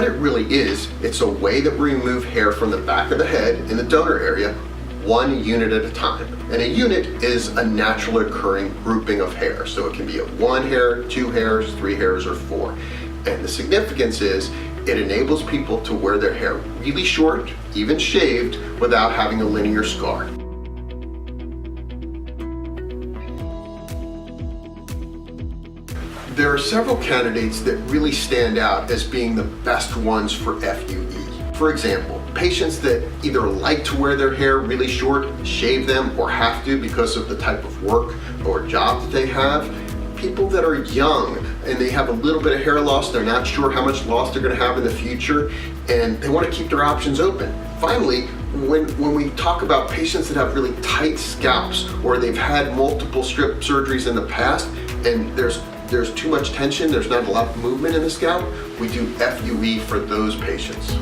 what it really is, it's a way that we remove hair from the back of the head in the donor area, 1 unit at a time. And a unit is a naturally occurring grouping of hair. So it can be 1 hair, 2 hairs, 3 hairs, or 4. And the significance is it enables people to wear their hair really short, even shaved, without having a linear scar. There are several candidates that really stand out as being the best ones for FUE. For example, patients that either like to wear their hair really short, shave them, or have to because of the type of work or job that they have. People that are young and they have a little bit of hair loss, they're not sure how much loss they're going to have in the future, and they want to keep their options open. Finally, when we talk about patients that have really tight scalps or they've had multiple strip surgeries in the past and there's too much tension, there's not a lot of movement in the scalp, we do FUE for those patients.